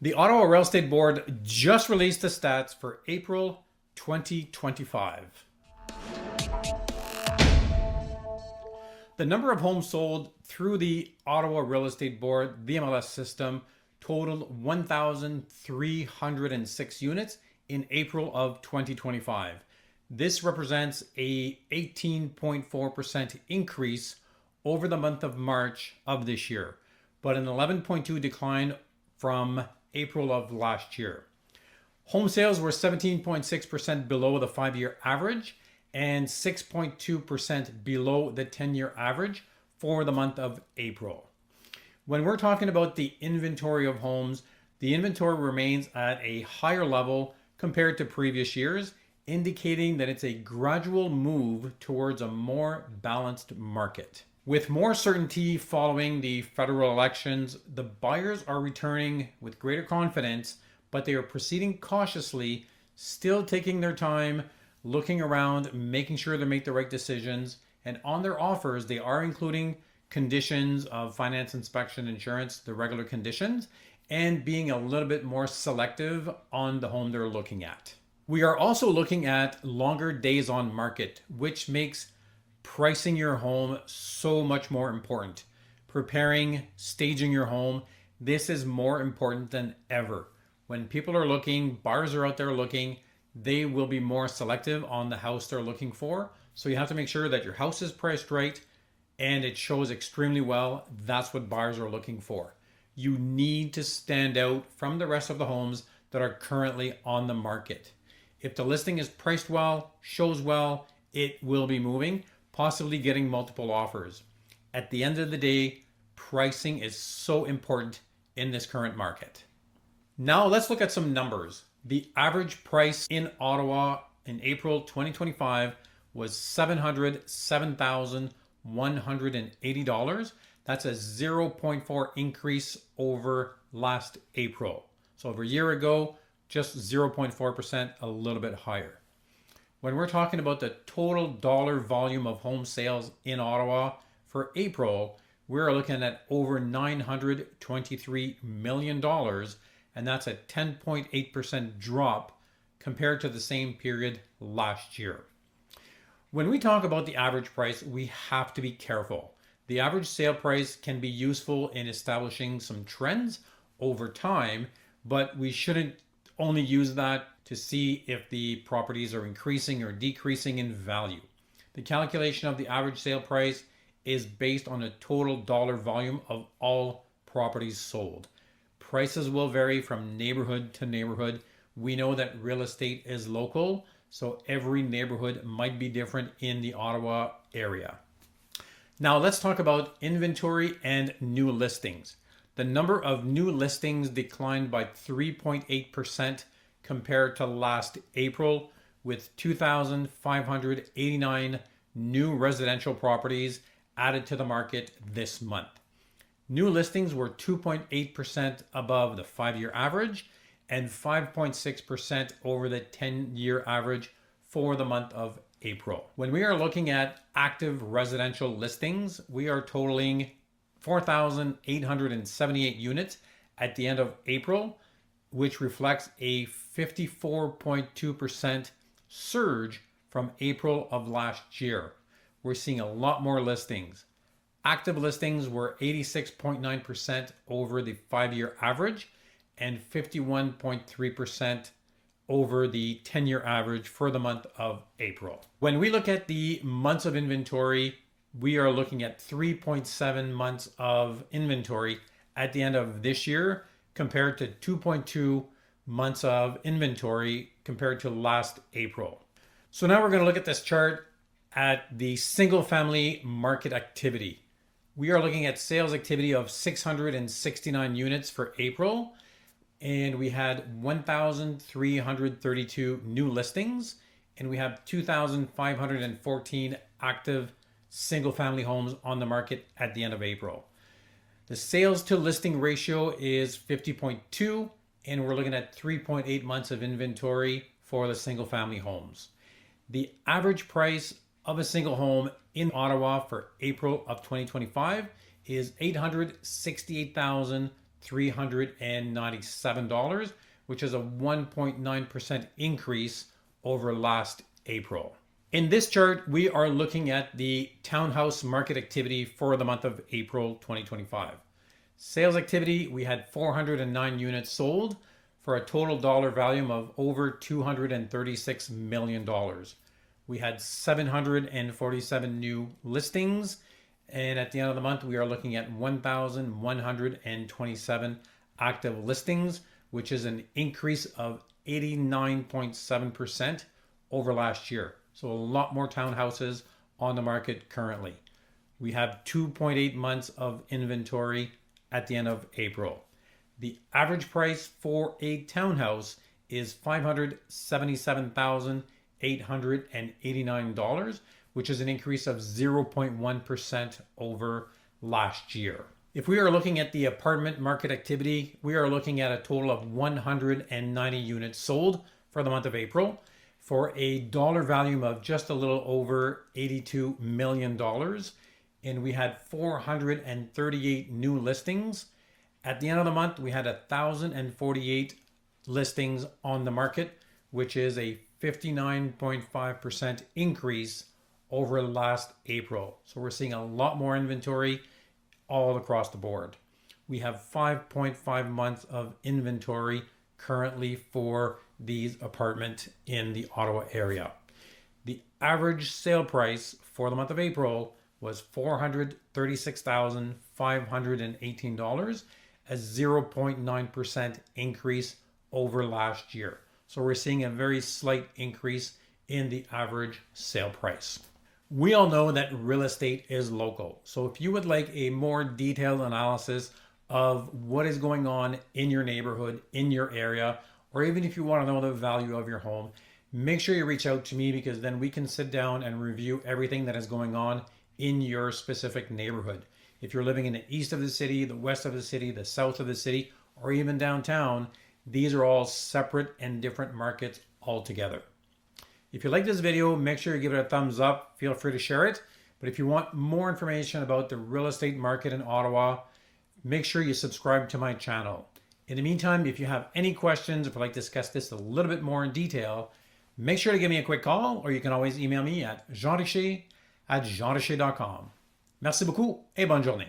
The Ottawa Real Estate Board just released the stats for April 2025. The number of homes sold through the Ottawa Real Estate Board, the MLS system, totaled 1,306 units in April of 2025. This represents a 18.4% increase over the month of March of this year, but an 11.2% decline from April of last year. Home sales were 17.6% below the 5-year average and 6.2% below the 10-year average for the month of April. When we're talking about the inventory of homes, the inventory remains at a higher level compared to previous years, indicating that it's a gradual move towards a more balanced market. With more certainty following the federal elections, the buyers are returning with greater confidence, but they are proceeding cautiously, still taking their time, looking around, making sure they make the right decisions. And on their offers, they are including conditions of finance, inspection, insurance, the regular conditions, and being a little bit more selective on the home they're looking at. We are also looking at longer days on market, which makes pricing your home so much more important. Preparing, staging your home, this is more important than ever. When people are looking, buyers are out there looking, they will be more selective on the house they're looking for. So you have to make sure that your house is priced right and it shows extremely well. That's what buyers are looking for. You need to stand out from the rest of the homes that are currently on the market. If the listing is priced well, shows well, it will be moving, possibly getting multiple offers. At the end of the day, pricing is so important in this current market. Now let's look at some numbers. The average price in Ottawa in April 2025 was $707,180. That's a 0.4 increase over last April. So over a year ago, just 0.4%, a little bit higher. When we're talking about the total dollar volume of home sales in Ottawa for April, we're looking at over $923 million, and that's a 10.8% drop compared to the same period last year. When we talk about the average price, we have to be careful. The average sale price can be useful in establishing some trends over time, but we shouldn't only use that to see if the properties are increasing or decreasing in value. The calculation of the average sale price is based on a total dollar volume of all properties sold. Prices will vary from neighborhood to neighborhood. We know that real estate is local, so every neighborhood might be different in the Ottawa area. Now let's talk about inventory and new listings. The number of new listings declined by 3.8% compared to last April, with 2,589 new residential properties added to the market this month. New listings were 2.8% above the 5-year average and 5.6% over the 10-year average for the month of April. When we are looking at active residential listings, we are totaling 4,878 units at the end of April, which reflects a 54.2% surge from April of last year. We're seeing a lot more listings. Active listings were 86.9% over the 5-year average and 51.3% over the 10-year average for the month of April. When we look at the months of inventory, we are looking at 3.7 months of inventory at the end of this year compared to 2.2 months of inventory compared to last April. So now we're going to look at this chart at the single family market activity. We are looking at sales activity of 669 units for April, and we had 1,332 new listings, and we have 2,514 active single family homes on the market at the end of April. The sales to listing ratio is 50.2, and we're looking at 3.8 months of inventory for the single family homes. The average price of a single home in Ottawa for April of 2025 is $868,000 $397, which is a 1.9% increase over last April. In this chart, we are looking at the townhouse market activity for the month of April 2025. Sales activity, we had 409 units sold for a total dollar volume of over $236 million. We had 747 new listings, and at the end of the month, we are looking at 1,127 active listings, which is an increase of 89.7% over last year. So a lot more townhouses on the market currently. We have 2.8 months of inventory at the end of April. The average price for a townhouse is $577,889, which is an increase of 0.1% over last year. If we are looking at the apartment market activity, we are looking at a total of 190 units sold for the month of April for a dollar volume of just a little over $82 million. And we had 438 new listings. At the end of the month, we had 1,048 listings on the market, which is a 59.5% increase over last April. So we're seeing a lot more inventory all across the board. We have 5.5 months of inventory currently for these apartments in the Ottawa area. The average sale price for the month of April was $436,518, a 0.9% increase over last year. So we're seeing a very slight increase in the average sale price. We all know that real estate is local. So if you would like a more detailed analysis of what is going on in your neighborhood, in your area, or even if you want to know the value of your home, make sure you reach out to me, because then we can sit down and review everything that is going on in your specific neighborhood. If you're living in the east of the city, the west of the city, the south of the city, or even downtown, these are all separate and different markets altogether. If you like this video, make sure you give it a thumbs up. Feel free to share it. But if you want more information about the real estate market in Ottawa, make sure you subscribe to my channel. In the meantime, if you have any questions, if you'd like to discuss this a little bit more in detail, make sure to give me a quick call, or you can always email me at jeanricher@jeanricher.com. Merci beaucoup et bonne journée.